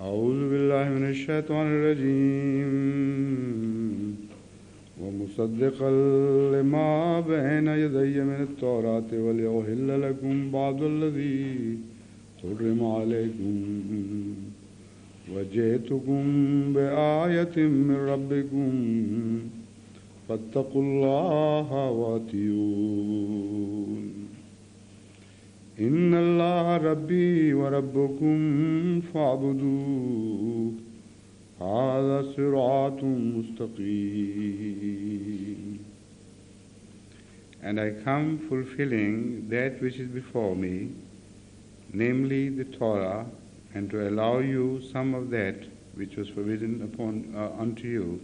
أعوذ بالله من الشيطان الرجيم ومصدقا لما بين يدي من التوراة ولأحل لكم بعض الذي حرم عليكم وجئتكم بآية من ربكم فاتقوا الله وأطيعون إن الله ربي وربكم فاعبدوه هذا صراط مستقيم. And I come fulfilling that which is before me, namely the Torah, and to allow you some of that which was forbidden unto you.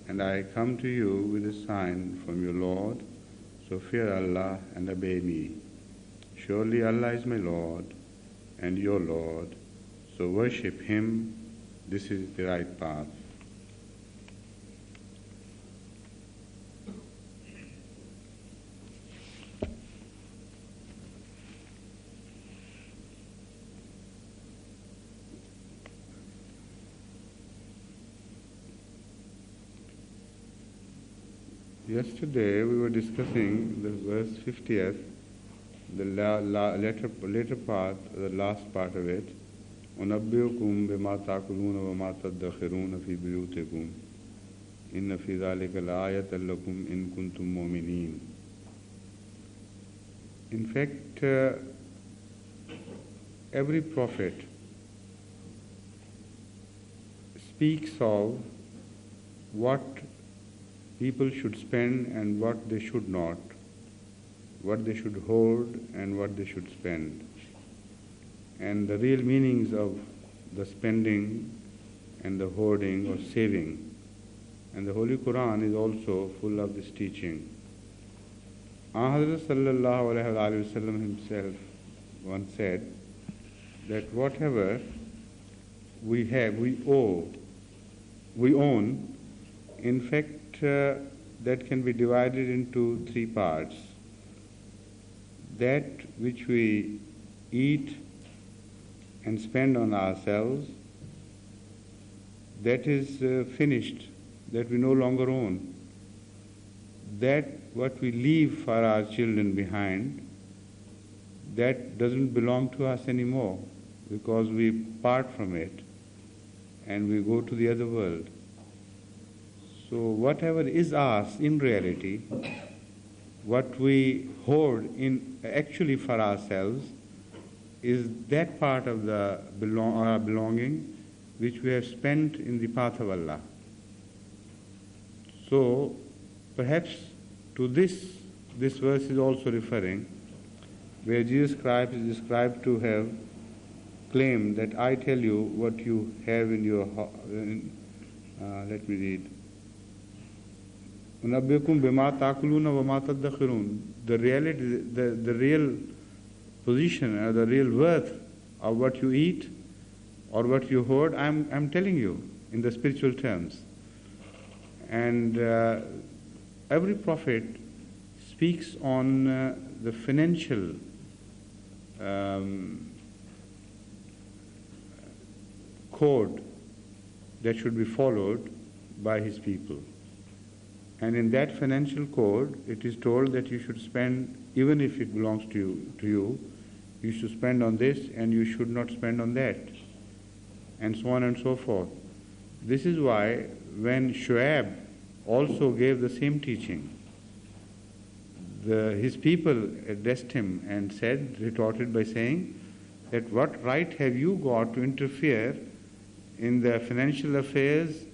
And I come to you with a sign from your Lord, so fear Allah and obey me. Surely Allah is my Lord and your Lord, so worship Him. This is the right path. Yesterday we were discussing the verse 50th, the later part, the last part of it. أُنَبِّئُكُمْ بِمَا تَأْكُلُونَ وَمَا تَدَّخِرُونَ فِي بُيُوتِكُمْ إِنَّ فِي ذَلِكَ لَآيَةً لَكُمْ إِن كُنتُم مُؤْمِنِينَ. In fact, every prophet speaks of what people should spend and what they should not, what they should hold and what they should spend, and the real meanings of the spending and the hoarding or saving. And the Holy Quran is also full of this teaching. Hazrat sallallahu alaihi wasallam himself once said that whatever we have, we own, in fact, that can be divided into three parts. That which we eat and spend on ourselves, that is finished, that we no longer own. That what we leave for our children behind, that doesn't belong to us anymore, because we part from it and we go to the other world. So whatever is ours in reality, what we hoard in actually for ourselves, is that part of the our belonging which we have spent in the path of Allah. So perhaps to this verse is also referring, where Jesus Christ is described to have claimed that I tell you what you have in your let me read. أُنَبِّئُكُمْ بِمَا تَأْكُلُونَ وَمَا تَدَّخِرُونَ. The reality, the real position or the real worth of what you eat or what you hoard, I'm telling you in the spiritual terms. And every prophet speaks on the financial code that should be followed by his people. And in that financial code, it is told that you should spend, even if it belongs to you, you should spend on this and you should not spend on that, and so on and so forth. This is why when Shu'aib also gave the same teaching, his people addressed him and retorted by saying that what right have you got to interfere in the financial affairs,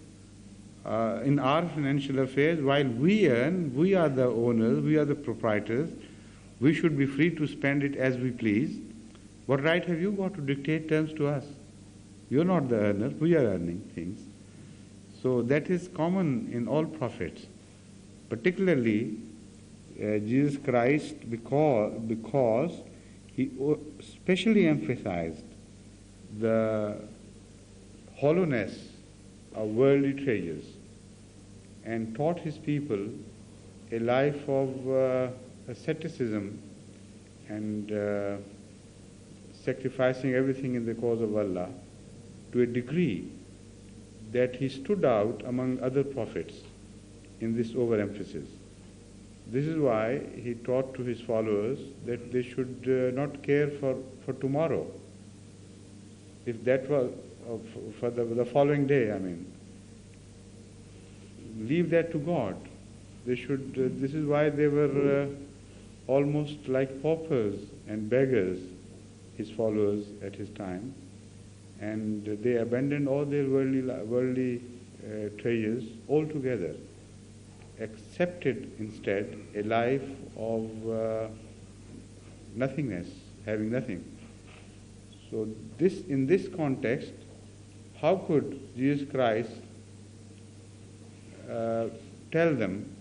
in our financial affairs, while we earn, we are the owners, we are the proprietors, we should be free to spend it as we please. What right have you got to dictate terms to us? You're not the earner, we are earning things. So that is common in all prophets, particularly Jesus Christ, because he specially emphasized the hollowness of worldly treasures and taught his people a life of asceticism and sacrificing everything in the cause of Allah, to a degree that he stood out among other prophets in this overemphasis. This is why he taught to his followers that they should not care for tomorrow. If that was for the following day, leave that to God. They should. This is why they were almost like paupers and beggars, his followers at his time, and they abandoned all their worldly treasures altogether, accepted instead a life of nothingness, having nothing. So in this context, how could Jesus Christ tell them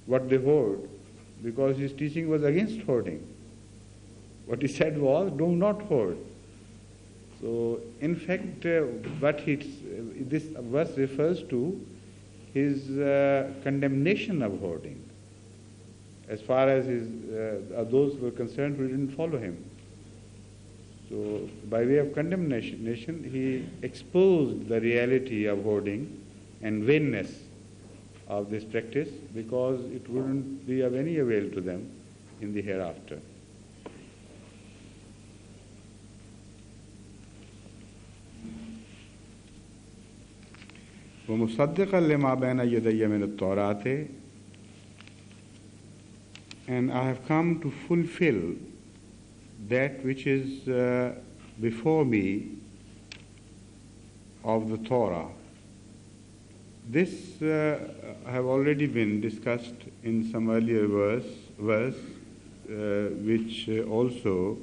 what they hoard? Because his teaching was against hoarding. What he said was, do not hoard. So in fact, what this verse refers to his condemnation of hoarding, as far as those were concerned who didn't follow him. So by way of condemnation, he exposed the reality of hoarding and vainness of this practice, because it wouldn't be of any avail to them in the hereafter. وَمُصَدِّقًا لِمَا بَيْنَ يَدَيَّ مِنَ التَّوْرَاةِ, and I have come to fulfill that which is before me of the Torah. This have already been discussed in some earlier verse which also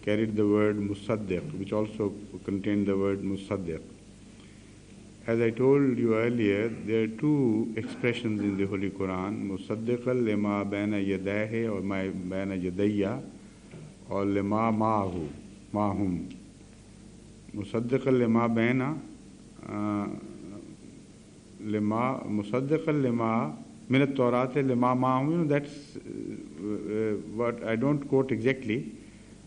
carried the word musaddiq, which also contained the word musaddiq. As I told you earlier, there are two expressions in the Holy Quran, musaddiqan lima baina yadayhi or baina yadayya, or lima ma'hu, ma'hum. Musaddiqan lima baina lima, musaddiqan lima min at-Tawrat lima ma'hum. That's what I don't quote exactly,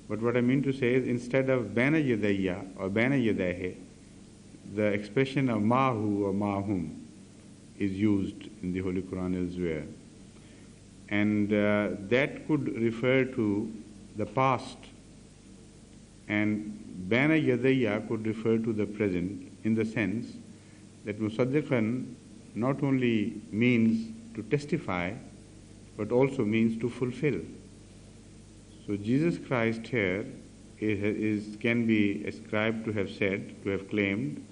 but what I mean to say is, instead of baina yadayya or baina yadayhi, the expression of ma'hu or ma'hum is used in the Holy Quran elsewhere. And that could refer to the past, and baina yadayya could refer to the present, in the sense that musaddiqan not only means to testify, but also means to fulfill. So Jesus Christ here can be ascribed to have said, to have claimed,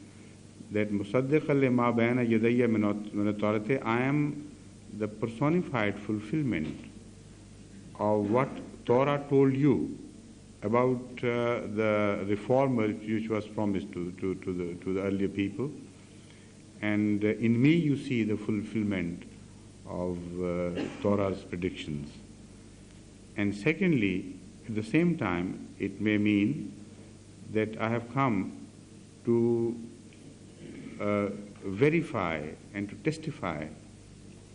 that musaddiqan lima baina yadayya min at-Tawrat, I am the personified fulfillment of what Torah told you about the reformer which was promised to the earlier people, and in me you see the fulfillment of Torah's predictions. And secondly, at the same time, it may mean that I have come to verify and to testify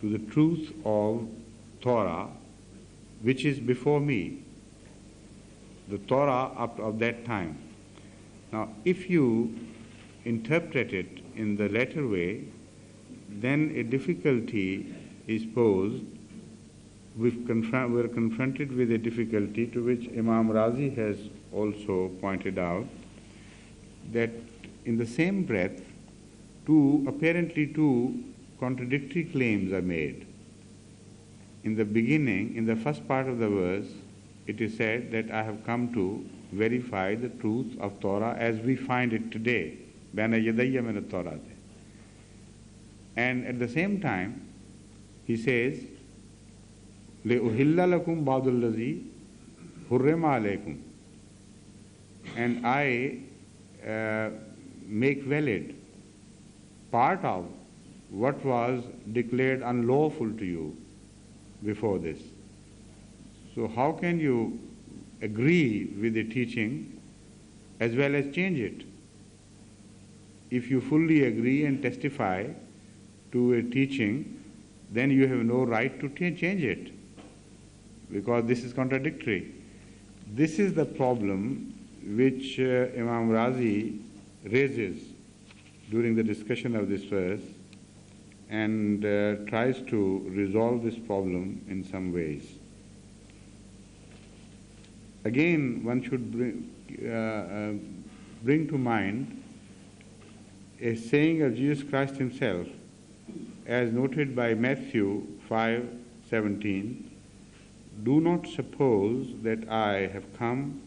to the truth of Torah which is before me, the Torah up of that time. Now, if you interpret it in the latter way, then a difficulty is posed. We're confronted with a difficulty to which Imam Razi has also pointed out, that in the same breath, apparently two contradictory claims are made. In the beginning, in the first part of the verse, it is said that I have come to verify the truth of Torah as we find it today. Baina yadayya min at-Tawrat. And at the same time, he says, لِأُحِلَّ لَكُمْ بَعْضُ الَّذِي حُرِّمَ عَلَيْكُمْ. And I make valid part of what was declared unlawful to you before this. So how can you agree with the teaching as well as change it? If you fully agree and testify to a teaching, then you have no right to change it, because this is contradictory. This is the problem which Imam Razi raises during the discussion of this verse and tries to resolve this problem in some ways. Again, one should bring to mind a saying of Jesus Christ himself, as noted by Matthew 5:17, "Do not suppose that I have come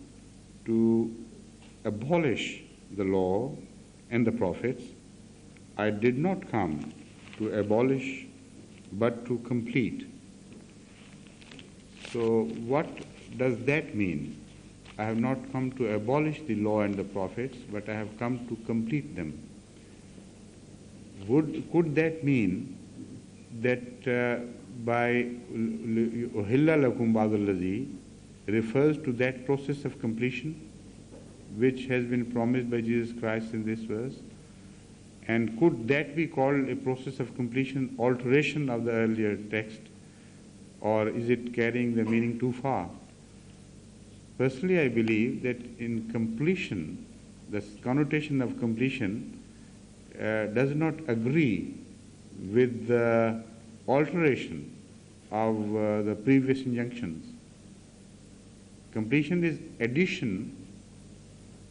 to abolish the law and the prophets. I did not come to abolish, but to complete." So what does that mean? I have not come to abolish the law and the prophets, but I have come to complete them. Could that mean that by "Uhilla lakum ba'dal ladhi" refers to that process of completion which has been promised by Jesus Christ in this verse? And could that be called a process of completion, alteration of the earlier text, or is it carrying the meaning too far? Personally, I believe that in completion, the connotation of completion does not agree with the alteration of the previous injunctions. Completion is addition,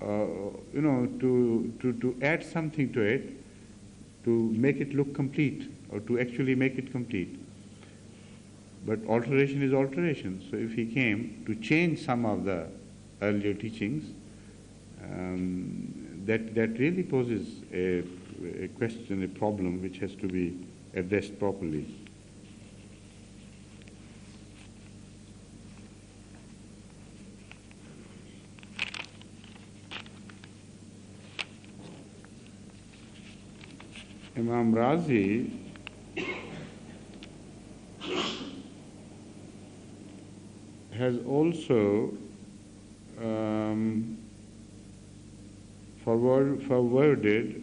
to add something to it, to make it look complete, or to actually make it complete. But alteration is alteration. So if he came to change some of the earlier teachings, that really poses a question, a problem which has to be addressed properly. Imam Razi has also forwarded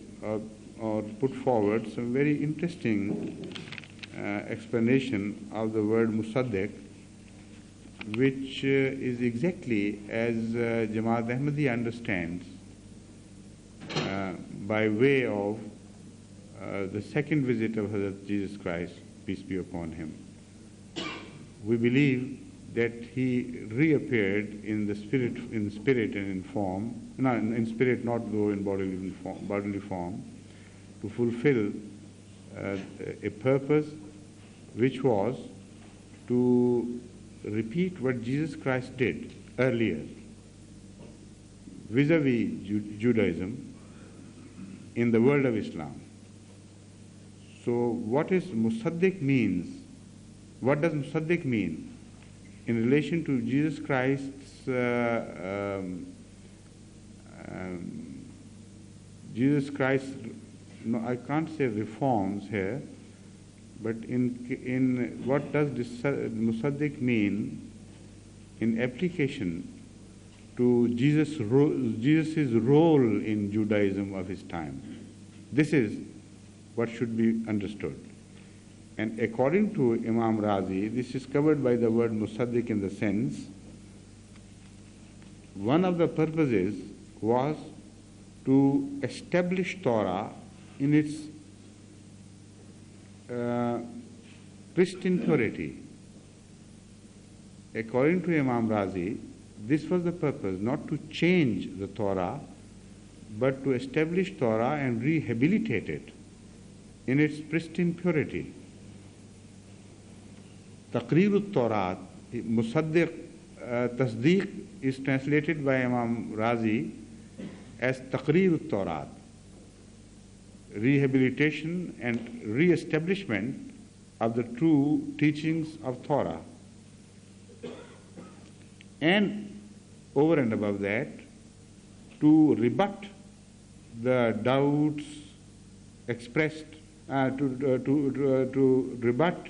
or put forward some very interesting explanation of the word Musaddiq, which is exactly as Jamaat Ahmadi understands by way of the second visit of Hazrat Jesus Christ, peace be upon him. We believe that he reappeared in the spirit and in form, in spirit, not though in bodily form, to fulfill a purpose which was to repeat what Jesus Christ did earlier vis-a-vis Judaism in the world of Islam. So what is Musaddiq means? What does Musaddiq mean in relation to Jesus Christ's no, I can't say reforms here, but in what does Musaddiq mean in application to Jesus' role in Judaism of his time? This is what should be understood. And according to Imam Razi, this is covered by the word Musaddiq in the sense, one of the purposes was to establish Torah in its pristine purity. According to Imam Razi, this was the purpose, not to change the Torah, but to establish Torah and rehabilitate it in its pristine purity. Taqreerut Torah, Musaddiq, Tasdeeq is translated by Imam Razi as Taqreerut Torah, rehabilitation and re-establishment of the true teachings of Torah. And over and above that, to rebut the doubts expressed, to rebut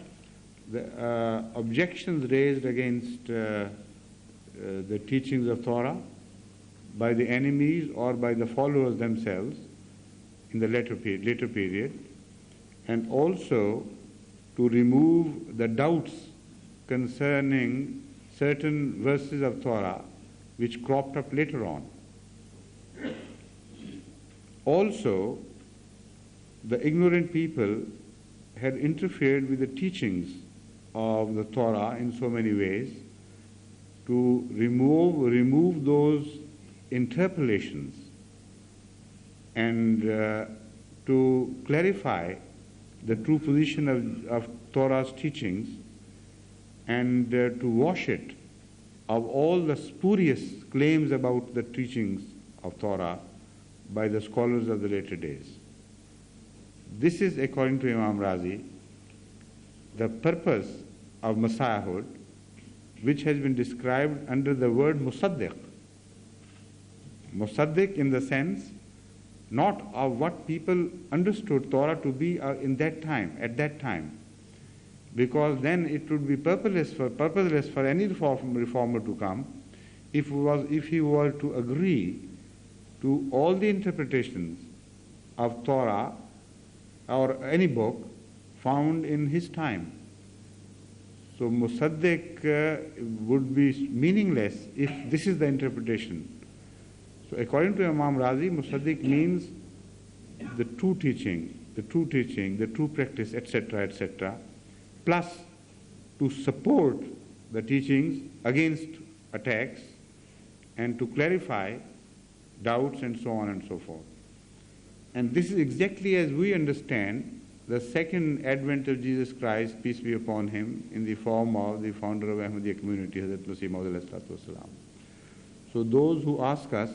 the objections raised against the teachings of Torah by the enemies or by the followers themselves in the later period, and also to remove the doubts concerning certain verses of Torah which cropped up later on. Also the ignorant people had interfered with the teachings of the Torah in so many ways to remove those interpolations and to clarify the true position of Torah's teachings and to wash it of all the spurious claims about the teachings of Torah by the scholars of the later days. This is, according to Imam Razi, the purpose of Messiahhood, which has been described under the word Musaddiq. Musaddiq in the sense not of what people understood Torah to be at that time, because then it would be purposeless for any reformer to come if he were to agree to all the interpretations of Torah or any book found in his time. So Musaddiq would be meaningless if this is the interpretation. So according to Imam Razi, Musaddiq means the true teaching, the true practice, etc., etc., plus to support the teachings against attacks and to clarify doubts and so on and so forth. And this is exactly as we understand the second advent of Jesus Christ, peace be upon him, in the form of the founder of Ahmadiyya community, Hazrat Mirza Tahir Ahmad. So those who ask us,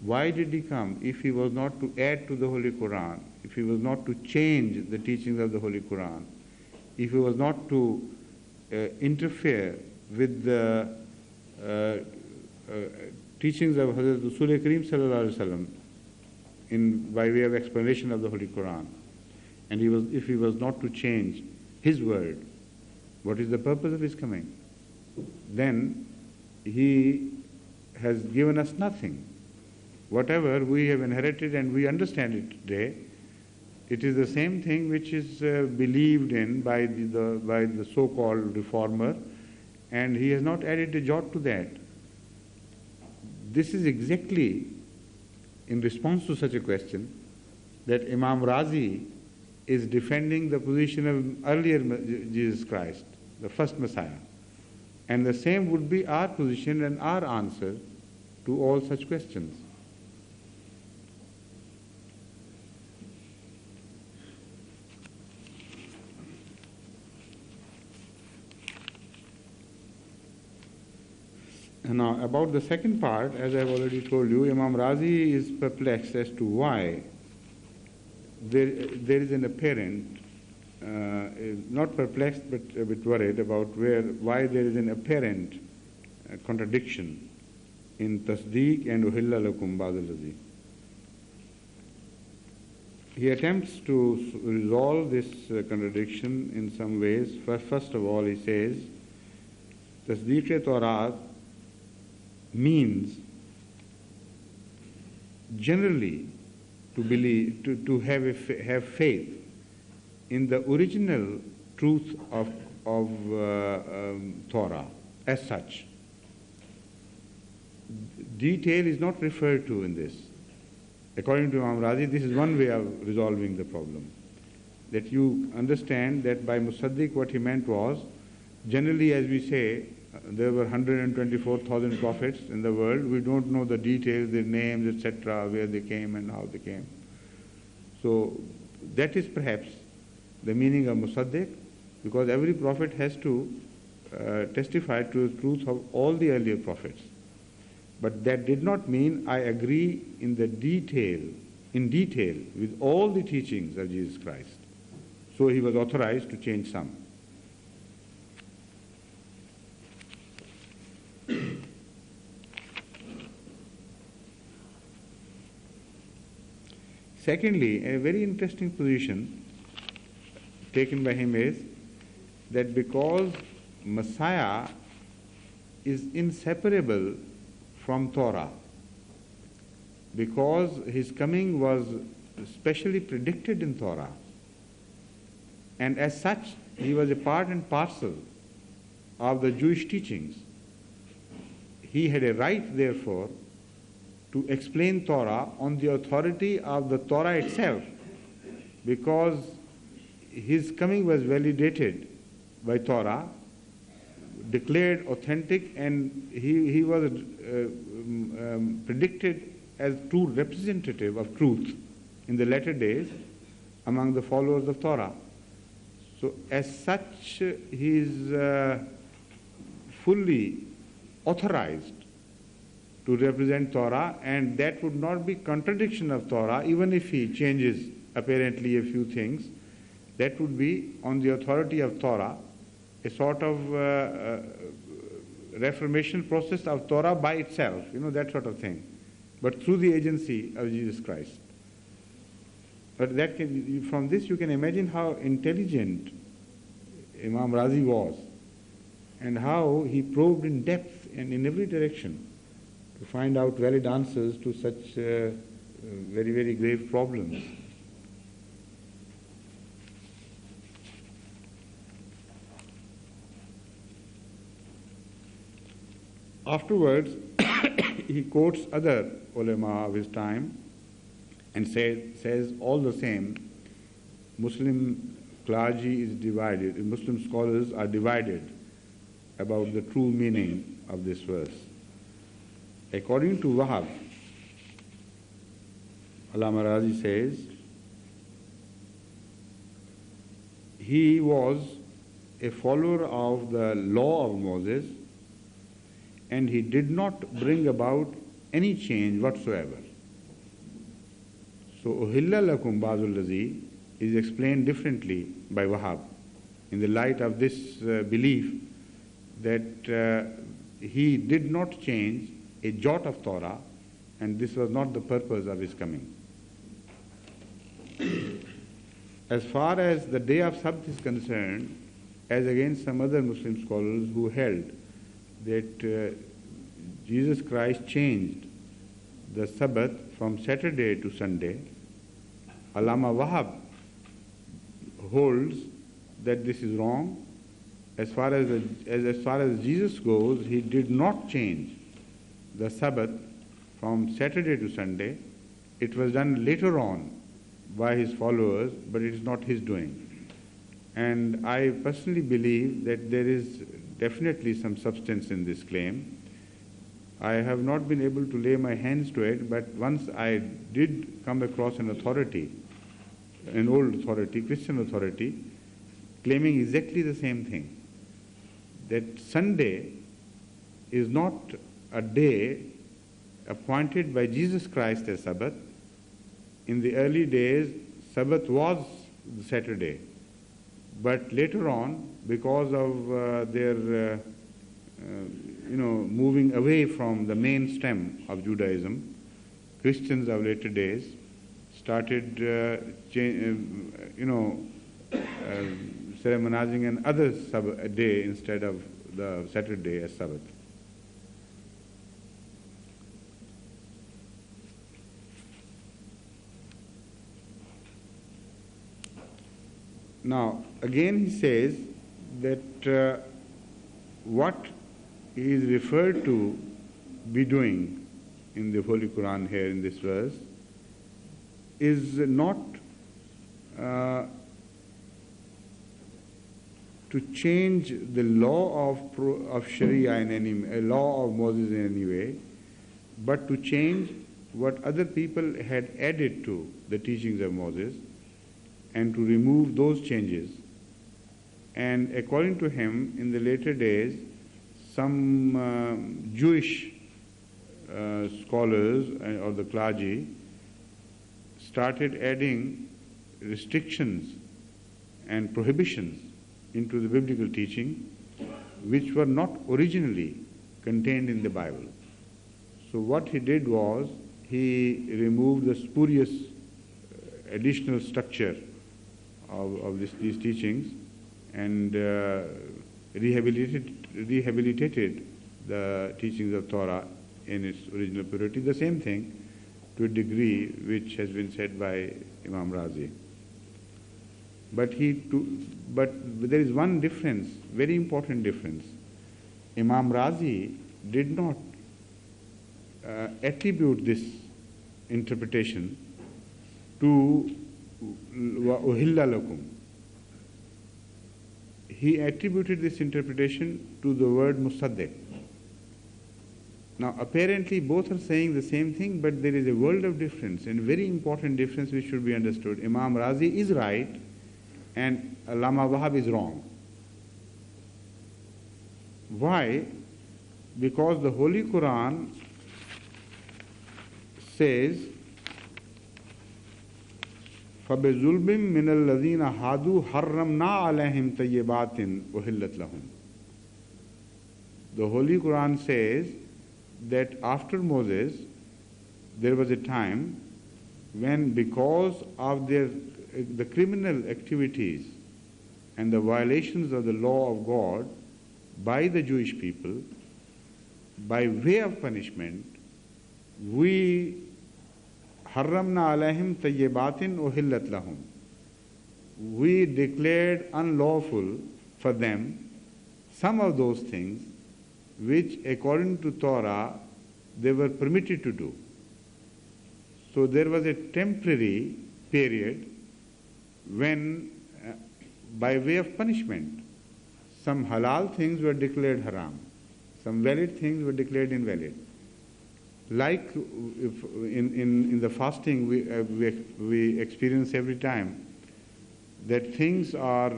why did he come if he was not to add to the Holy Quran, if he was not to change the teachings of the Holy Quran, if he was not to interfere with the teachings of Hazrat Rasul Kareem Sallallahu Alaihi Wasallam by way of explanation of the Holy Quran, and if he was not to change his word, what is the purpose of his coming? Then he has given us nothing. Whatever we have inherited and we understand it today, it is the same thing which is believed in by the so-called reformer, and he has not added a jot to that. This is exactly in response to such a question that Imam Razi is defending the position of earlier Jesus Christ, the first Messiah. And the same would be our position and our answer to all such questions. Now, about the second part, as I have already told you, Imam Razi is perplexed as to why there is an apparent, not perplexed but a bit worried about why there is an apparent contradiction in tasdeeq and uhilla lakum ba'dal ladhi. He attempts to resolve this contradiction in some ways. First of all, he says, tasdeeq-e-Tawrat means generally to believe, to have faith in the original truth of Torah as such. Detail is not referred to in this. According to Imam Razi, this is one way of resolving the problem. That you understand that by Musaddiq what he meant was, generally as we say, there were 124,000 prophets in the world. We don't know the details, their names, etc., where they came and how they came. So that is perhaps the meaning of Musaddiq, because every prophet has to testify to the truth of all the earlier prophets. But that did not mean I agree in detail with all the teachings of Jesus Christ. So he was authorized to change some. Secondly, a very interesting position taken by him is that because Messiah is inseparable from Torah, because his coming was specially predicted in Torah, and as such he was a part and parcel of the Jewish teachings, he had a right, therefore, to explain Torah on the authority of the Torah itself, because his coming was validated by Torah, declared authentic, and he was predicted as true representative of truth in the latter days among the followers of Torah. So as such, he is fully authorized to represent Torah, and that would not be contradiction of Torah, even if he changes apparently a few things. That would be on the authority of Torah, a sort of reformation process of Torah by itself, that sort of thing, but through the agency of Jesus Christ. But that from this you can imagine how intelligent Imam Razi was, and how he probed in depth and in every direction to find out valid answers to such very, very grave problems. Afterwards, he quotes other ulama of his time and says all the same, Muslim clergy is divided, Muslim scholars are divided about the true meaning of this verse. According to Wahab, Allama Razi says, he was a follower of the law of Moses, and he did not bring about any change whatsoever. So, Uhilla lakum ba'dul lazi is explained differently by Wahab in the light of this belief that he did not change a jot of Torah, and this was not the purpose of his coming. As far as the day of Sabbath is concerned, as against some other Muslim scholars who held that Jesus Christ changed the Sabbath from Saturday to Sunday, Allama Wahab holds that this is wrong. As far as Jesus goes, he did not change the Sabbath from Saturday to Sunday. It was done later on by his followers, but it is not his doing. And I personally believe that there is definitely some substance in this claim. I have not been able to lay my hands to it, but once I did come across an authority, an old authority, Christian authority, claiming exactly the same thing, that Sunday is not a day appointed by Jesus Christ as Sabbath. In the early days, Sabbath was the Saturday, but later on, because of their moving away from the main stem of Judaism, Christians of later days started ceremonizing another day instead of the Saturday as Sabbath. Now, again he says that what he is referred to be doing in the Holy Quran here in this verse is not to change the law of Sharia in any law of Moses in any way, but to change what other people had added to the teachings of Moses, and to remove those changes. And according to him, in the later days, some Jewish scholars or the clergy started adding restrictions and prohibitions into the biblical teaching which were not originally contained in the Bible. So what he did was he removed the spurious additional structure of these teachings and rehabilitated the teachings of Torah in its original purity. The same thing to a degree which has been said by Imam Razi. But there is one difference, very important difference. Imam Razi did not attribute this interpretation to وَأُهِلَّ لَكُمْ. He attributed this interpretation to the word musaddiq. Now, apparently both are saying the same thing, but there is a world of difference, and very important difference which should be understood. Imam Razi is right, and Allama Wahab is wrong. Why? Because the Holy Quran says, فَبِظُلْمٍ مِّنَ الَّذِينَ هَادُوا حَرَّمْنَا عَلَيْهِمْ طَيِّبَاتٍ أُحِلَّتْ لَهُمْ. The Holy Quran says that after Moses, there was a time when, because of the criminal activities and the violations of the law of God by the Jewish people, by way of punishment, we harramna alayhim tayyibatin uhillat lahum. We declared unlawful for them some of those things which, according to Torah, they were permitted to do. So there was a temporary period when, by way of punishment, some halal things were declared haram, some valid things were declared invalid. Like if in the fasting we experience every time that things are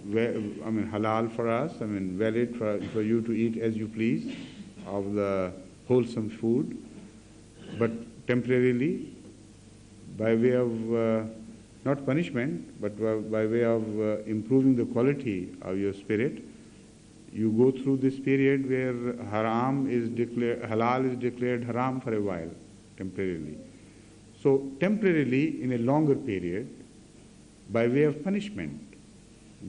halal for us, valid for you to eat as you please of the wholesome food, but temporarily, by way of not punishment, but by way of improving the quality of your spirit, you go through this period where halal is declared haram for a while, temporarily. So temporarily, in a longer period, by way of punishment,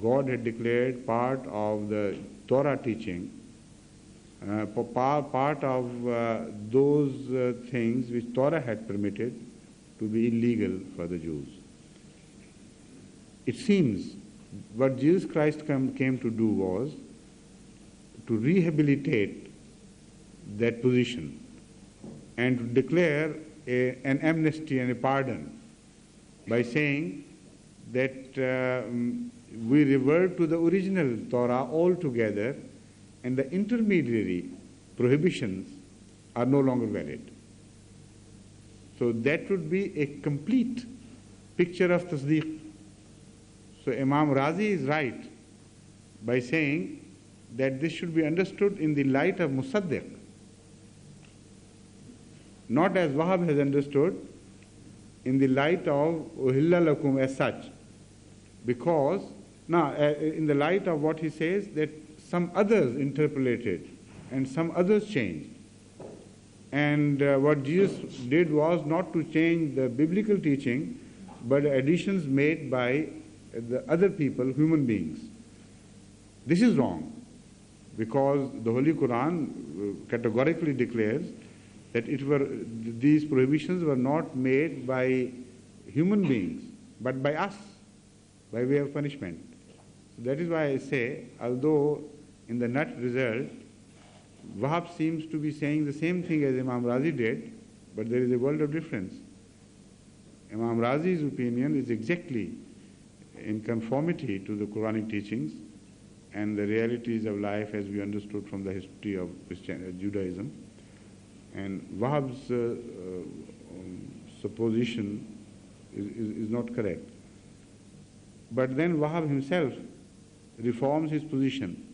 God had declared part of the Torah teaching, part of those things which Torah had permitted to be illegal for the Jews. It seems what Jesus Christ came to do was to rehabilitate that position and to declare an amnesty and a pardon by saying that we revert to the original Torah altogether, and the intermediary prohibitions are no longer valid. So that would be a complete picture of tasdeeq. So Imam Razi is right by saying that this should be understood in the light of musaddiq, not as Wahab has understood, in the light of uhilla lakum as such. Because, now, in the light of what he says, that some others interpolated and some others changed. And what Jesus did was not to change the biblical teaching, but additions made by the other people, human beings. This is wrong, because the Holy Quran categorically declares that these prohibitions were not made by human beings, but by us, by way of punishment. So that is why I say, although in the net result, Wahab seems to be saying the same thing as Imam Razi did, but there is a world of difference. Imam Razi's opinion is exactly in conformity to the Quranic teachings and the realities of life as we understood from the history of Judaism. And Wahab's supposition is not correct. But then Wahab himself reforms his position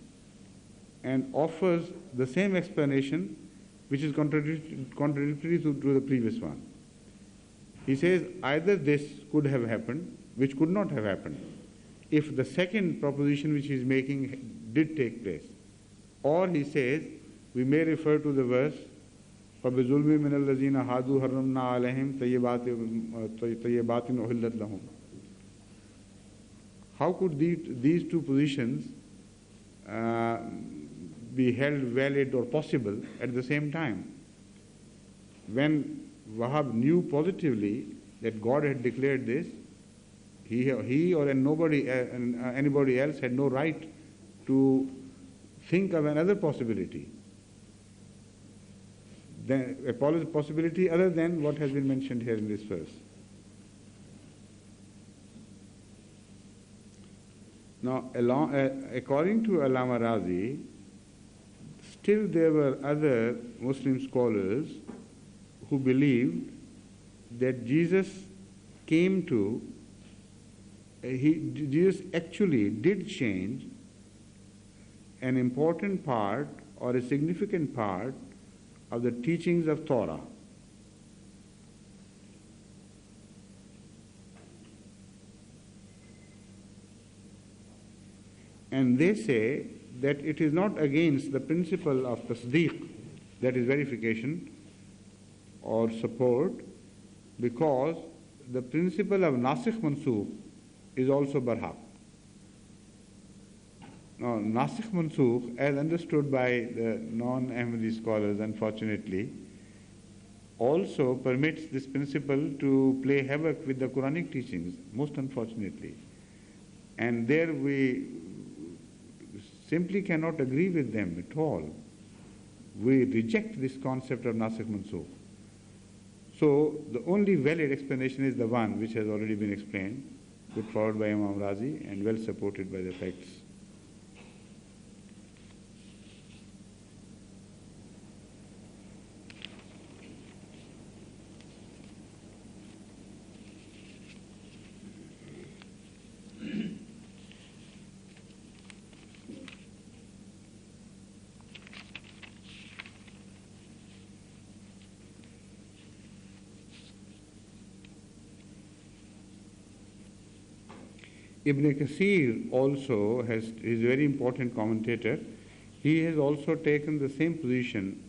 and offers the same explanation which is contradictory to the previous one. He says either this could have happened, which could not have happened, if the second proposition which he is making did take place. Or he says, we may refer to the verse, فَبِظُلْمٍ مِّنَ الَّذِينَ هَادُوا حَرَّمْنَا عَلَيْهِمْ طَيِّبَاتٍ أُحِلَّتْ لَهُمْ. How could these two positions be held valid or possible at the same time? When Wahab knew positively that God had declared this, he or anybody else had no right to think of another possibility. A possibility other than what has been mentioned here in this verse. Now, according to Allama Razi, still there were other Muslim scholars who believed that Jesus Jesus actually did change an important part or a significant part of the teachings of Torah. And they say that it is not against the principle of tasdeeq, that is verification or support, because the principle of nasikh mansukh is also barhaq. Now, nasikh mansukh, as understood by the non-Ahmadi scholars, unfortunately, also permits this principle to play havoc with the Quranic teachings, most unfortunately. And there we simply cannot agree with them at all. We reject this concept of nasikh mansukh. So the only valid explanation is the one which has already been explained, put forward by Imam Razi and well supported by the facts. Ibn Kathir also is a very important commentator. He has also taken the same position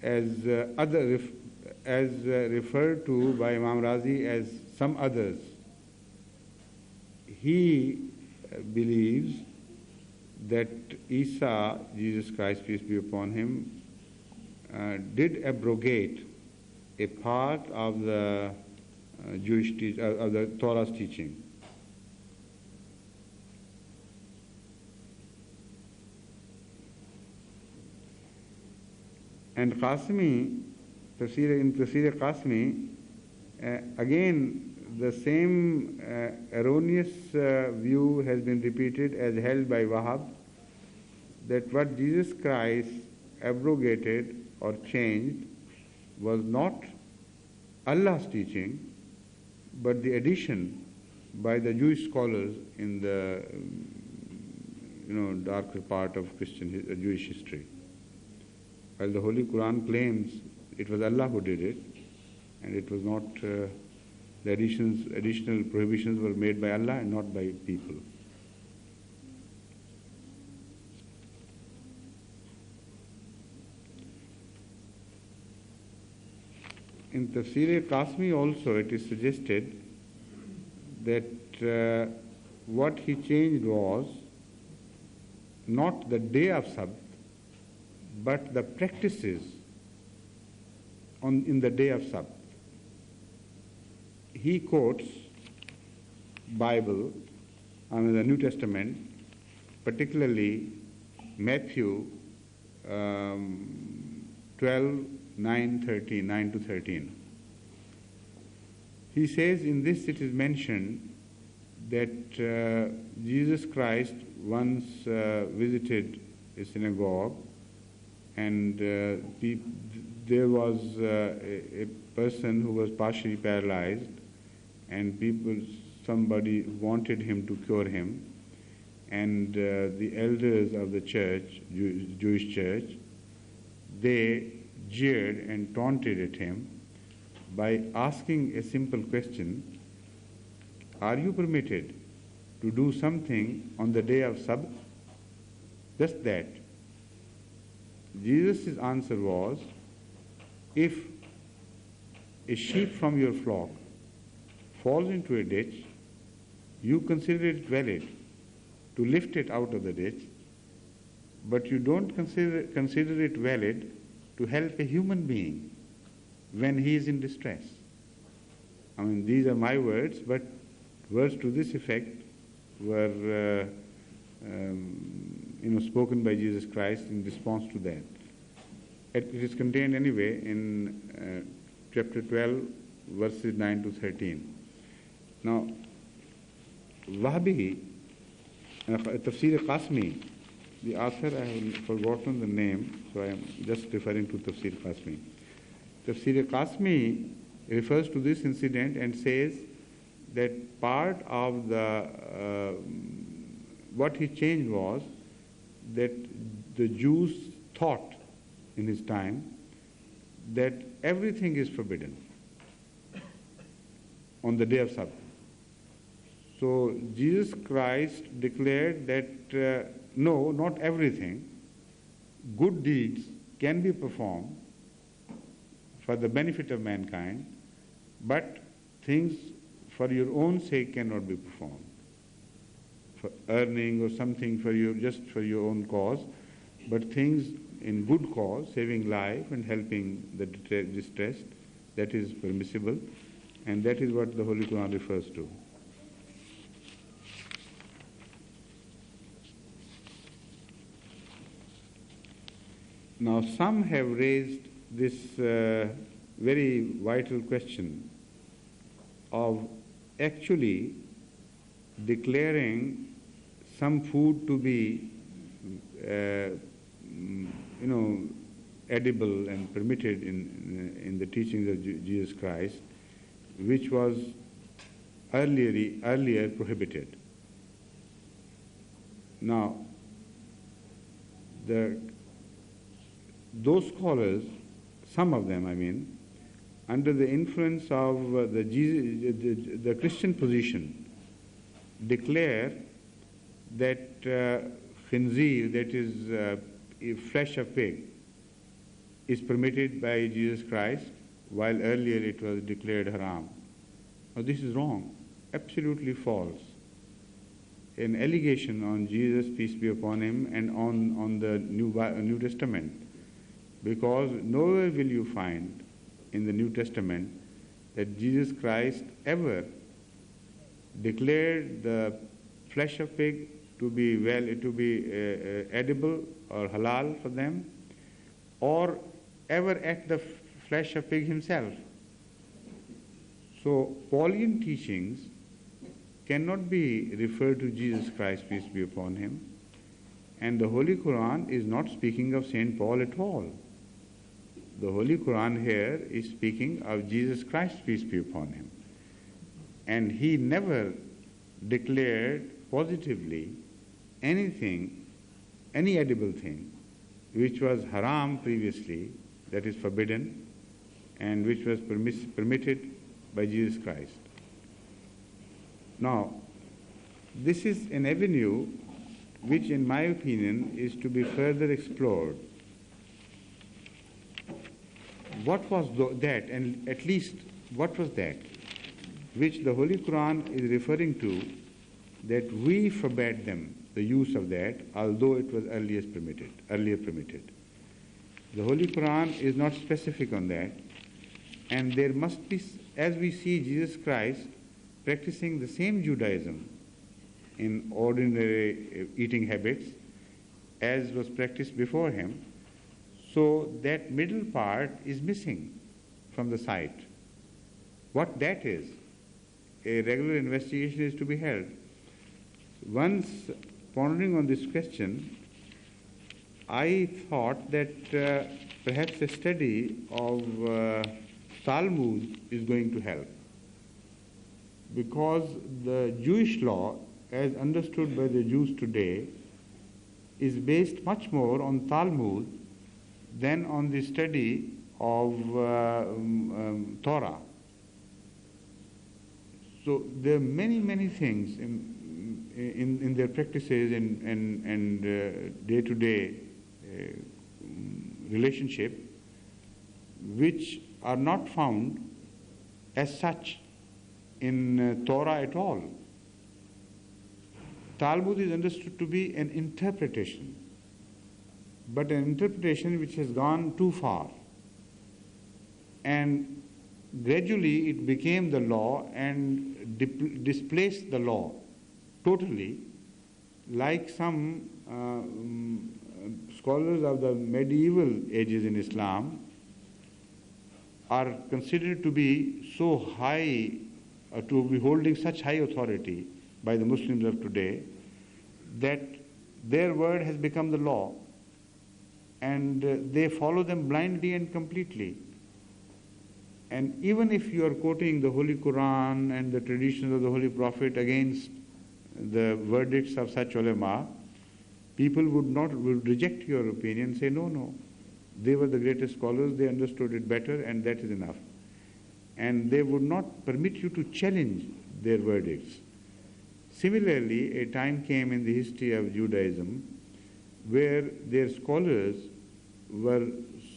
as referred to by Imam Razi as some others. He believes that Isa, Jesus Christ, peace be upon him, did abrogate a part of the of the Torah's teaching. And Qasimi, in Tafsir Qasimi, again the same erroneous view has been repeated as held by Wahhab, that what Jesus Christ abrogated or changed was not Allah's teaching, but the addition by the Jewish scholars in the darker part of Jewish history. While the Holy Quran claims it was Allah who did it, and it was not, the additional prohibitions were made by Allah and not by people. In Tafsir Qasmi also it is suggested that what he changed was not the day of Sabbath, but the practices in the day of Sabbath. He quotes Bible, the New Testament, particularly Matthew 12, 9 to 13. He says in this it is mentioned that Jesus Christ once visited a synagogue, and there was a person who was partially paralyzed, and somebody wanted him to cure him, and the elders of the church, Jewish church, they jeered and taunted at him by asking a simple question: are you permitted to do something on the day of Sabbath? Just that. Jesus' answer was, if a sheep from your flock falls into a ditch, you consider it valid to lift it out of the ditch, but you don't consider it valid to help a human being when he is in distress. These are my words, but words to this effect were spoken by Jesus Christ in response to that. It is contained anyway in chapter 12, verses 9 to 13. Now, Wahhabi Tafsir Qasmi, the author, I have forgotten the name, so I am just referring to Tafsir Qasmi. Tafsir Qasmi refers to this incident and says that part of the what he changed was that the Jews thought in his time that everything is forbidden on the day of Sabbath. So Jesus Christ declared that no, not everything. Good deeds can be performed for the benefit of mankind, but things for your own sake cannot be performed. For earning or something for you, just for your own cause, but things in good cause, saving life and helping the distressed, that is permissible, and that is what the Holy Quran refers to. Now, some have raised this very vital question of actually declaring some food to be, edible and permitted in the teachings of Jesus Christ, which was earlier prohibited. Now, those scholars, some of them, I mean, under the influence of the Christian position, declare that khinzir, that is flesh of pig, is permitted by Jesus Christ, while earlier it was declared haram. Now this is wrong, absolutely false. An allegation on Jesus, peace be upon him, and on the New Testament, because nowhere will you find in the New Testament that Jesus Christ ever declared the flesh of pig to be edible or halal for them, or ever ate the flesh of pig himself. So Pauline teachings cannot be referred to Jesus Christ, peace be upon him, and the Holy Quran is not speaking of Saint Paul at all. The Holy Quran here is speaking of Jesus Christ, peace be upon him. And he never declared positively anything, any edible thing, which was haram previously, that is forbidden, and which was permitted by Jesus Christ. Now, this is an avenue which, in my opinion, is to be further explored. What was that, and at least what was that, which the Holy Quran is referring to, that we forbade them the use of that, although it was earlier permitted. The Holy Quran is not specific on that, and there must be, as we see Jesus Christ practicing the same Judaism in ordinary eating habits as was practiced before him, so that middle part is missing from the sight. What that is, a regular investigation is to be held. Once pondering on this question, I thought that perhaps a study of Talmud is going to help, because the Jewish law, as understood by the Jews today, is based much more on Talmud than on the study of Torah. So there are many things in their practices and day-to-day relationship which are not found as such in Torah at all. Talmud is understood to be an interpretation, but an interpretation which has gone too far. And gradually it became the law and displaced the law totally, like some scholars of the medieval ages in Islam are considered to be so high, to be holding such high authority by the Muslims of today, that their word has become the law, and they follow them blindly and completely. And even if you are quoting the Holy Quran and the traditions of the Holy Prophet against the verdicts of such ulama, people would reject your opinion, say, no, they were the greatest scholars, they understood it better, and that is enough. And they would not permit you to challenge their verdicts. Similarly, a time came in the history of Judaism where their scholars were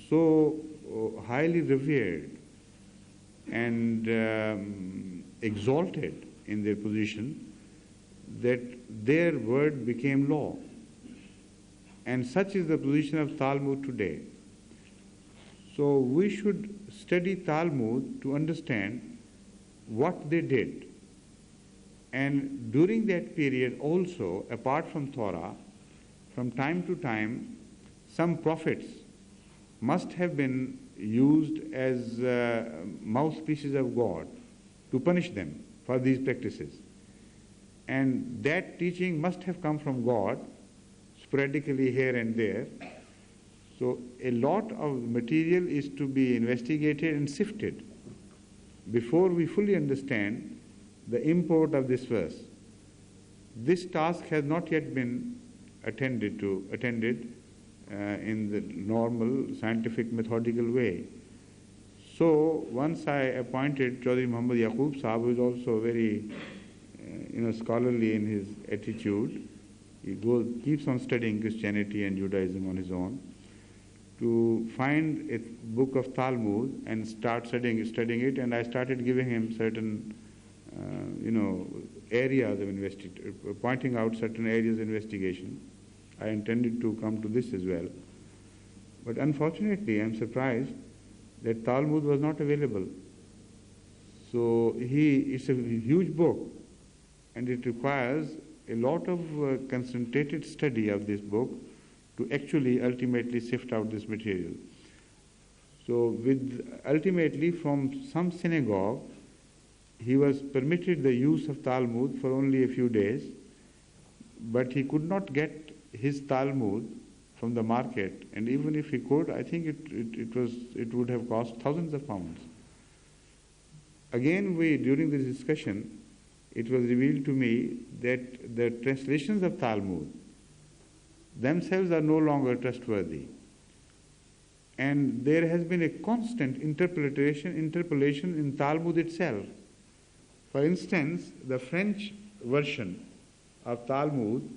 so highly revered and exalted in their position that their word became law. And such is the position of Talmud today. So we should study Talmud to understand what they did. And during that period also, apart from Torah, from time to time, some prophets must have been used as mouthpieces of God to punish them for these practices. And that teaching must have come from God, sporadically here and there. So a lot of material is to be investigated and sifted before we fully understand the import of this verse. This task has not yet been attended in the normal scientific methodical way. So once I appointed Chaudhry Muhammad Yaqub Sahab, who is also very scholarly in his attitude. He keeps on studying Christianity and Judaism on his own, to find a book of Talmud and start studying it, and I started giving him certain areas of investigation, pointing out certain areas of investigation. I intended to come to this as well. But unfortunately, I am surprised that Talmud was not available. So it's a huge book, and it requires a lot of concentrated study of this book to actually ultimately sift out this material. So ultimately from some synagogue, he was permitted the use of Talmud for only a few days, but he could not get his Talmud from the market, and even if he could, I think it would have cost thousands of pounds. Again, during this discussion, it was revealed to me that the translations of Talmud themselves are no longer trustworthy. And there has been a constant interpolation in Talmud itself. For instance, the French version of Talmud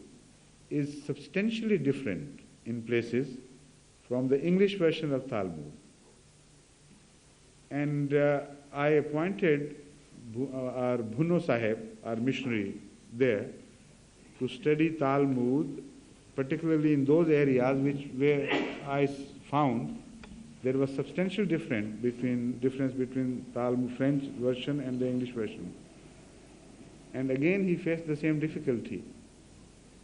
is substantially different in places from the English version of Talmud. And I appointed our Bhuno Sahib, our missionary there, to study Talmud, particularly in those areas where I found there was substantial difference between Talmud French version and the English version. And again he faced the same difficulty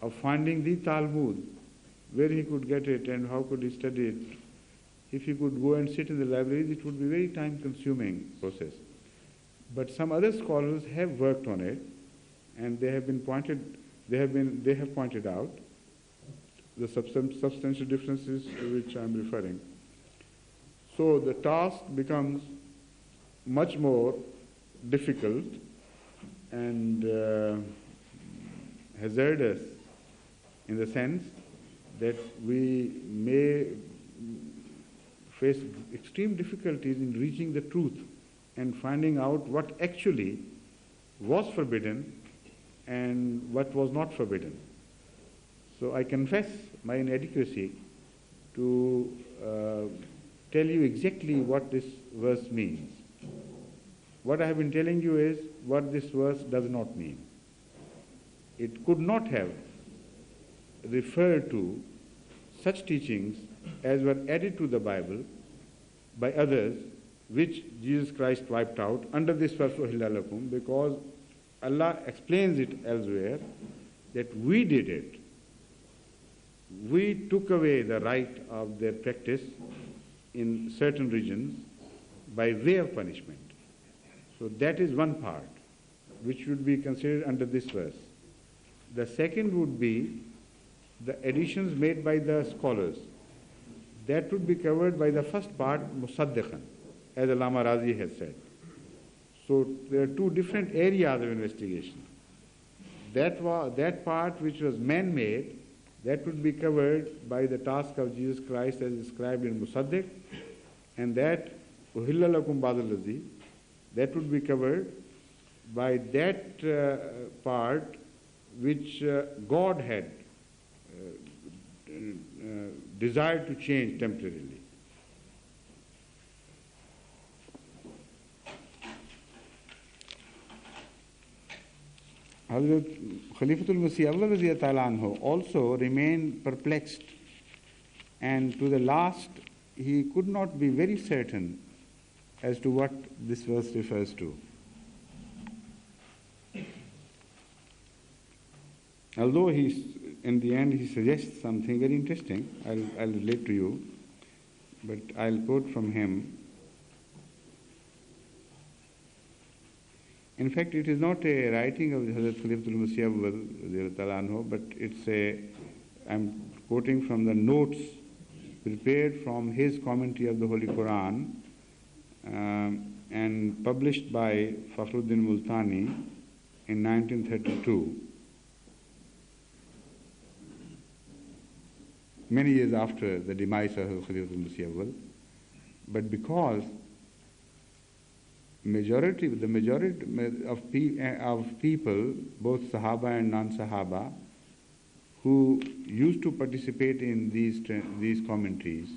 of finding the Talmud, where he could get it and how could he study it. If he could go and sit in the libraries, it would be a very time-consuming process. But some other scholars have worked on it, and they have pointed out the substantial differences to which I am referring. So the task becomes much more difficult and hazardous in the sense that we may face extreme difficulties in reaching the truth and finding out what actually was forbidden and what was not forbidden. So I confess my inadequacy to tell you exactly what this verse means. What I have been telling you is what this verse does not mean. It could not have referred to such teachings as were added to the Bible by others, which Jesus Christ wiped out under this verse, "Uhilla lakum," because Allah explains it elsewhere that we did it. We took away the right of their practice in certain regions by way of punishment. So that is one part which should be considered under this verse. The second would be the additions made by the scholars. That would be covered by the first part, Musaddiqan, as Allama Razi has said. So there are two different areas of investigation. That part which was man-made, that would be covered by the task of Jesus Christ as described in Musaddiq, and that Uhilla lakum ba'dal ladhi, that would be covered by that part which God had desired to change temporarily. Hazrat Khalifatul-Masih IV also remained perplexed, and to the last he could not be very certain as to what this verse refers to. Although in the end he suggests something very interesting, I'll relate to you, but I'll quote from him. In fact, it is not a writing of Hazrat Khalifatul-Masih IV, but I'm quoting from the notes prepared from his commentary of the Holy Quran and published by Fakhruddin Multani in 1932, many years after the demise of Khalifatul-Masih IV. But because the majority of people, both Sahaba and non-Sahaba, who used to participate in these commentaries,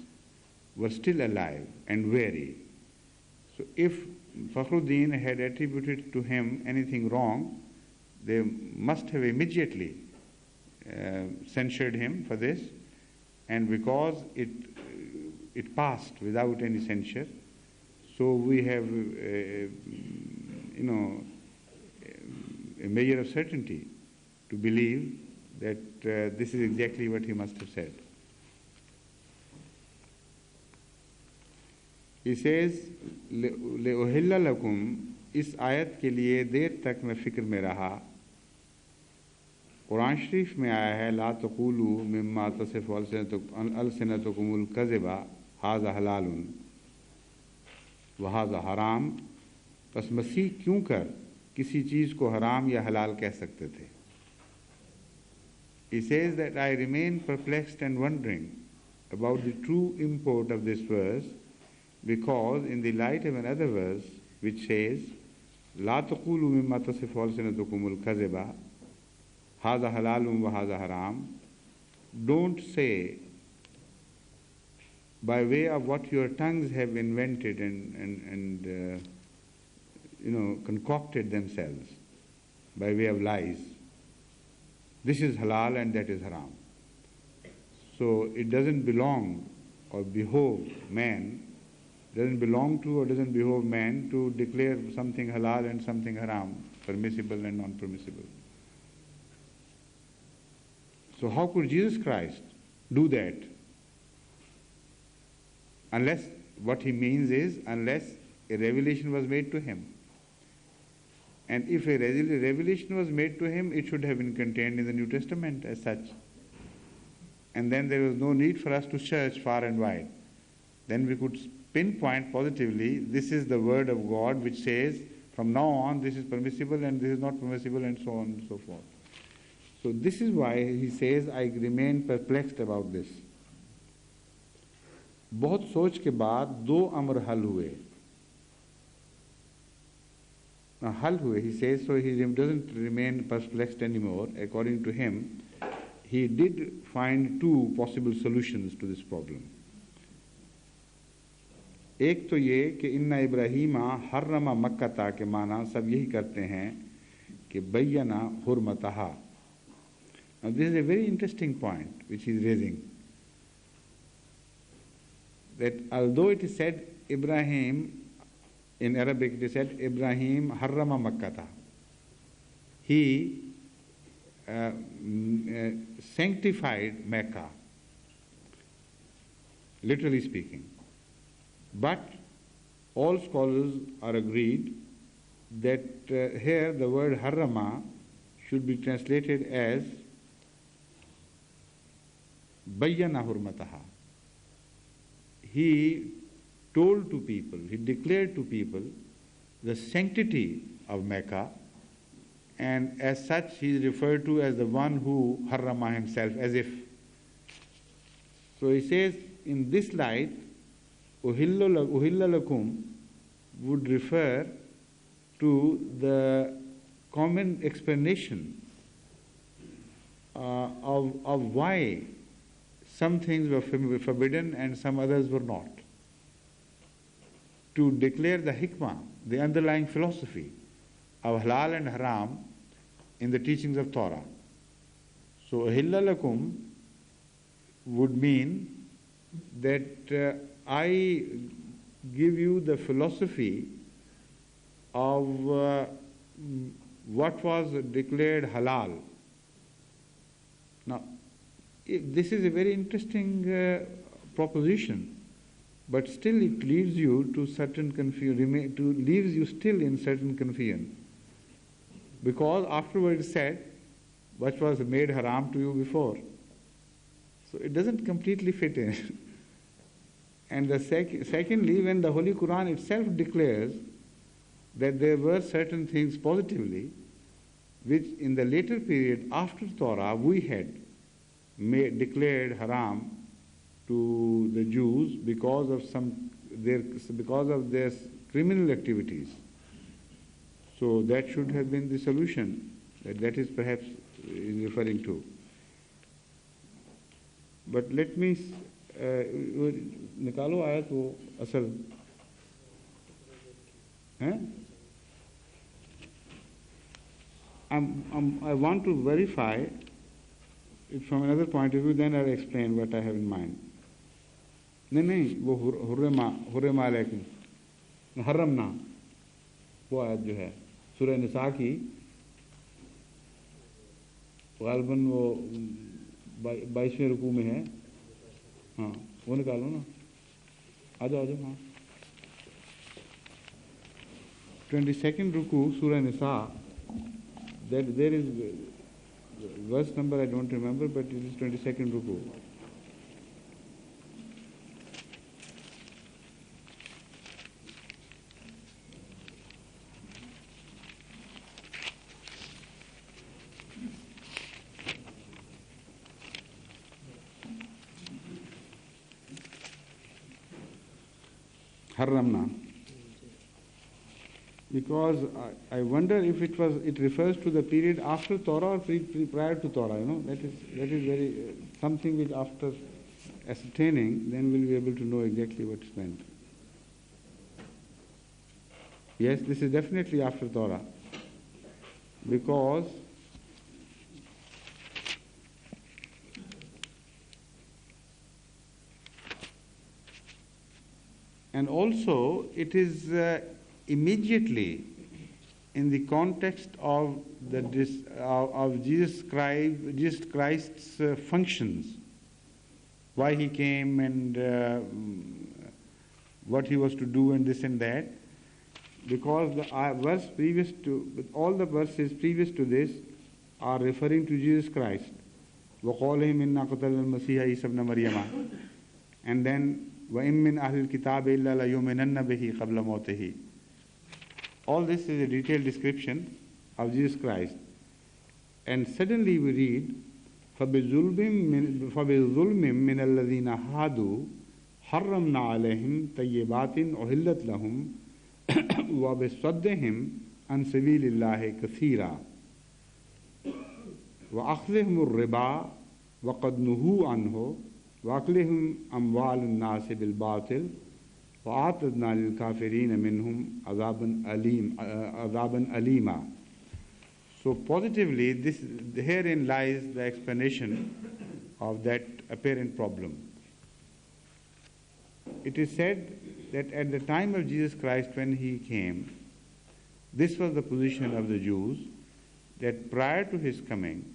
were still alive and wary. So if Fakhruddin had attributed to him anything wrong, they must have immediately censured him for this, and because it passed without any censure, so we have a measure of certainty to believe that this is exactly what he must have said. He says, "लेउहिल्ला लकुम", इस आयत के लिए देर तक मैं फिक्र में रहा। कुरान शरीफ में आया है, ला तक़ूलू मिम्मा तसिफ़ु अलसिनतुकुमुल कज़िबा हाज़ा हलालुन व हाज़ा हराम। बस मसीह क्यों कर किसी चीज़ को हराम या हलाल कह सकते थे? He says that I remain perplexed and wondering about the true import of this verse, because in the light of another verse which says, لا تقولوا مما تصف ألسنتكم الكذب هذا حلال وهذا حرام, don't say by way of what your tongues have invented and concocted themselves by way of lies. This is halal and that is haram. So it doesn't belong or behove man, doesn't belong to or doesn't behove man to declare something halal and something haram, permissible and non-permissible. So how could Jesus Christ do that? Unless, what he means is, unless a revelation was made to him. And if a revelation was made to him, it should have been contained in the New Testament as such. And then there was no need for us to search far and wide. Then we could pinpoint positively, this is the word of God which says, from now on this is permissible and this is not permissible, and so on and so forth. So this is why he says, I remain perplexed about this. बहुत सोच के बाद दो अमर हल हुए. Hal हुए, he says, so he doesn't remain perplexed anymore. According to him, he did find two possible solutions to this problem. एक तो ये कि इन्ना इब्राहीमा हर्रमा मक्का के माना सब यही करते हैं कि बय्यना हुर्मतहा. Now this is a very interesting point which he is raising. That although it is said Ibrahim, in Arabic it is said Ibrahim harrama makkata, he sanctified Mecca, literally speaking. But all scholars are agreed that here the word harrama should be translated as bayyana hurmataha. He told to people, he declared to people the sanctity of Mecca, and as such he is referred to as the one who harrama himself, as if. So he says, in this light, uhilla lakum would refer to the common explanation of why some things were forbidden and some others were not. To declare the hikmah, the underlying philosophy of halal and haram in the teachings of Torah. So, uhilla lakum would mean that I give you the philosophy of what was declared halal. Now, this is a very interesting proposition, but still it leaves you to certain confusion, leaves you still in certain confusion. Because afterwards said, what was made haram to you before. So it doesn't completely fit in. And secondly, when the Holy Quran itself declares that there were certain things positively, which in the later period after Torah we had declared haram to the Jews because of their criminal activities. So that should have been the solution that is perhaps referring to. But let me निकालो आयत वो असल हैं? I want to verify it from another point of view, then I'll explain what I have in mind. नहीं वो हुर्रमा अलैकुम हर्रमना वो आयत जो है सूरह निसा की गालबन वो 22वें रुकू में है. हाँ वो निकालो ना. आ जाओ हाँ. 22nd रुकू सूरह निसा. That there is verse number I don't remember, but it is 22nd ruku. Harramna. Because I wonder if it refers to the period after Torah or prior to Torah. That is very something which after ascertaining, then we'll be able to know exactly what is meant. Yes, this is definitely after Torah, because and also it is immediately in the context of Jesus Christ's functions, why he came and what he was to do and this and that, because the verse previous to all the verses previous to this are referring to Jesus Christ. وَقَالِهِمْ إِنَّا قَتَلْنَا الْمَسِيحَ عِيسَى ابْنَ مَرْيَمَ, and then وَإِن مِّنْ أَهْلِ الْكِتَابِ إِلَّا لَيُؤْمِنَنَّ بِهِ قَبْلَ مَوْتِهِ. All this is a detailed description of Jesus Christ. And suddenly we read, فَبِظُلْمٍ مِّنَ الَّذِينَ هَادُوا حَرَّمْنَا عَلَيْهِمْ طَيِّبَاتٍ أُحِلَّتْ لَهُمْ وَبِصَدِّهِمْ عَنْ سَبِيلِ اللَّهِ كَثِيرًا وَأَخْذِهِمُ الرِّبَا وَقَدْ نُهُوا عَنْهُ وَأَكْلِهِمْ أَمْوَالُ النَّاسِ بِالْبَاطِلِ وَأَعْتَدْنَا لِلْكَافِرِينَ مِنْهُمْ عَذَابًا أَلِيمًا. So positively, herein lies the explanation of that apparent problem. It is said that at the time of Jesus Christ, when he came, this was the position of the Jews, that prior to his coming,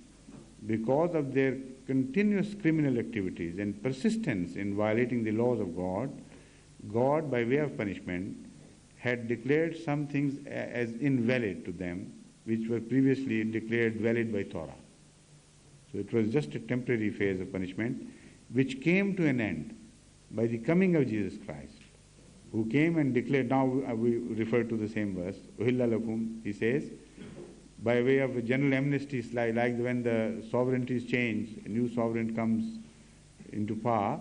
because of their continuous criminal activities and persistence in violating the laws of God, by way of punishment, had declared some things as invalid to them, which were previously declared valid by Torah. So it was just a temporary phase of punishment which came to an end by the coming of Jesus Christ, who came and declared, now we refer to the same verse, Uhilla lakum, he says, by way of a general amnesty, like when the sovereignties change, a new sovereign comes into power,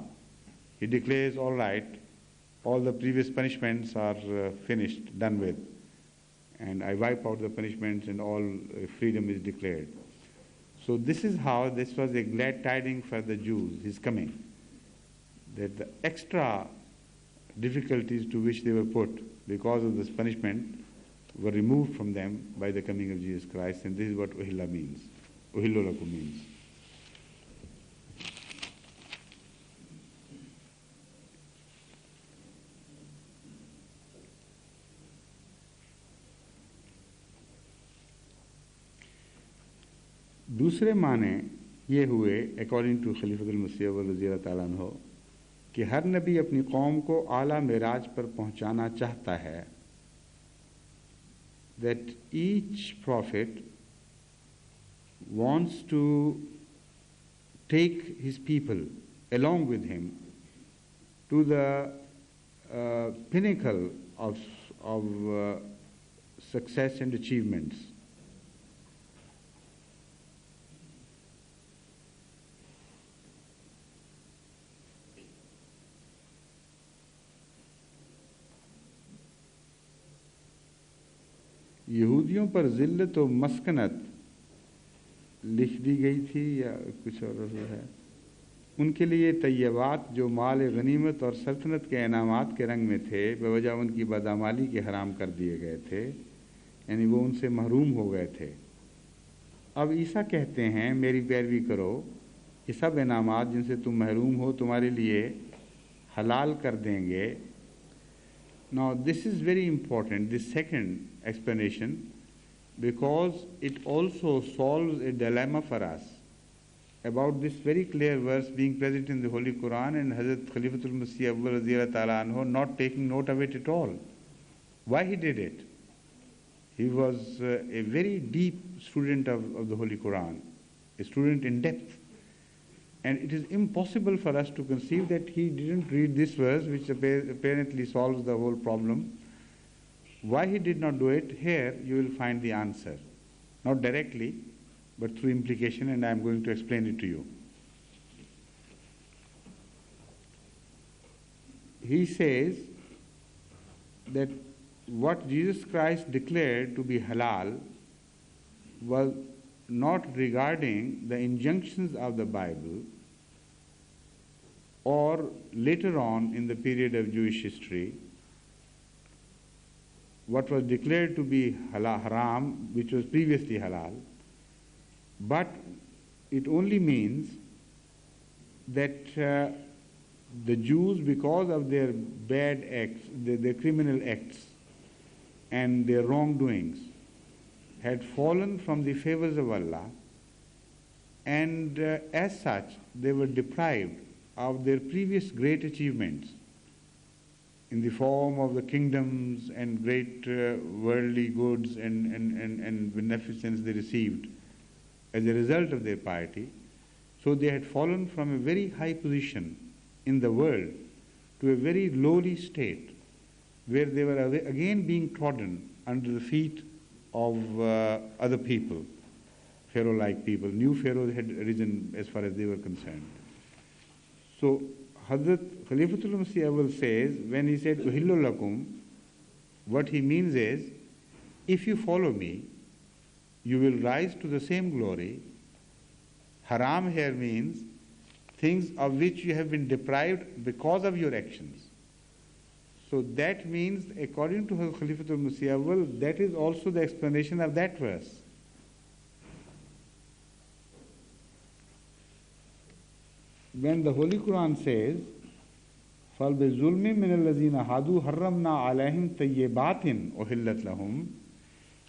he declares, all right, all the previous punishments are finished, done with, and I wipe out the punishments and all freedom is declared. So this is how this was a glad tidings for the Jews, his coming, that the extra difficulties to which they were put because of this punishment were removed from them by the coming of Jesus Christ, and this is what Uhilla means, Uhillu lakum means. दूसरे माने ये हुए according to खलीफतुल-मसीह रज़ियल्लाहु ताला अन्हु कि हर नबी अपनी कौम को आला मेराज पर पहुंचाना चाहता है, that each prophet wants to take his people along with him to the pinnacle of success and achievements. यहूदियों पर ज़िल्लत व मस्कनत लिख दी गई थी या कुछ और है, उनके लिए तय्यबात जो माल गनीमत और सल्तनत के इनामात के रंग में थे बवजह उनकी बदामाली के हराम कर दिए गए थे, यानी वो उनसे महरूम हो गए थे। अब ईसा कहते हैं मेरी पैरवी करो, ये सब इनामात जिनसे तुम महरूम हो तुम्हारे लिए हलाल कर देंगे। Now this is very important, this second explanation, because it also solves a dilemma for us about this very clear verse being present in the Holy Quran and Hazrat Khalifatul-Masih IV not taking note of it at all. Why he did it? He was a very deep student of the Holy Quran, a student in depth. And it is impossible for us to conceive that he didn't read this verse, which apparently solves the whole problem. Why he did not do it, here you will find the answer. Not directly, but through implication, and I am going to explain it to you. He says that what Jesus Christ declared to be halal was not regarding the injunctions of the Bible or later on in the period of Jewish history, what was declared to be haram, which was previously halal, but it only means that the Jews, because of their bad acts, their criminal acts and their wrongdoings, had fallen from the favors of Allah, and as such they were deprived of their previous great achievements in the form of the kingdoms and great worldly goods and beneficence they received as a result of their piety. So they had fallen from a very high position in the world to a very lowly state, where they were again being trodden under the feet of other people, Pharaoh-like people. New pharaohs had arisen as far as they were concerned. So Hazrat Khalifatul-Masih IV says, when he said Uhillu lakum, what he means is, if you follow me, you will rise to the same glory. Haram here means things of which you have been deprived because of your actions. So that means, according to Khalifatul-Masih IV, that is also the explanation of that verse. When the Holy Quran says, فَالْبِظُلْمٍ مِّنَ الَّذِينَ هَادُوا حَرَّمْنَا عَلَيْهِمْ طَيِّبَاتٍ أُحِلَّتْ لَهُمْ,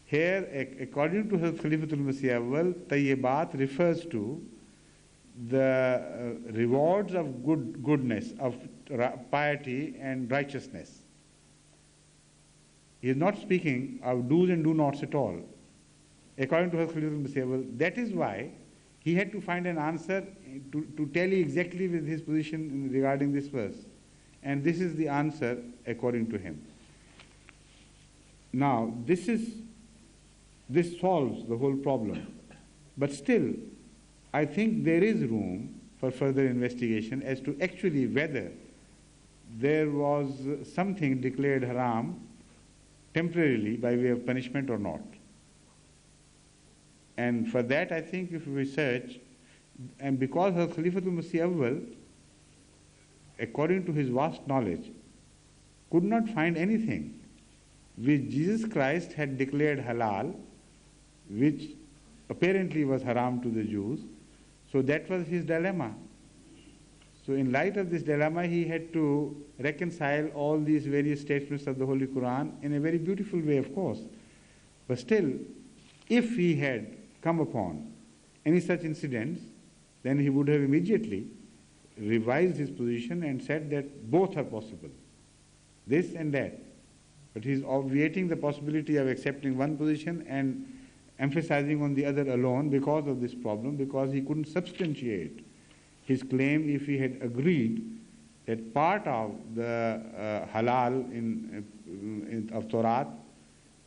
here, according to Khalifatul-Masih IV, tayyibat refers to the rewards of goodness, of piety and righteousness. He is not speaking of do's and do nots at all. according to Hazrat Khalifatul-Masih IV. That is why he had to find an answer to tally exactly with his position regarding this verse. And this is the answer according to him. Now, this solves the whole problem. But still, I think there is room for further investigation as to actually whether there was something declared haram temporarily by way of punishment or not. And for that, I think if we search, and because of Khalifatul-Masih IV, according to his vast knowledge, could not find anything which Jesus Christ had declared halal, which apparently was haram to the Jews. So that was his dilemma. So in light of this dilemma, he had to reconcile all these various statements of the Holy Quran in a very beautiful way, of course. But still, if he had come upon any such incidents, then he would have immediately revised his position and said that both are possible, this and that. But he is obviating the possibility of accepting one position and emphasizing on the other alone because of this problem, because he couldn't substantiate his claim if he had agreed that part of the halal of Torah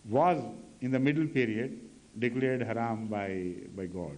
was in the middle period declared haram by God.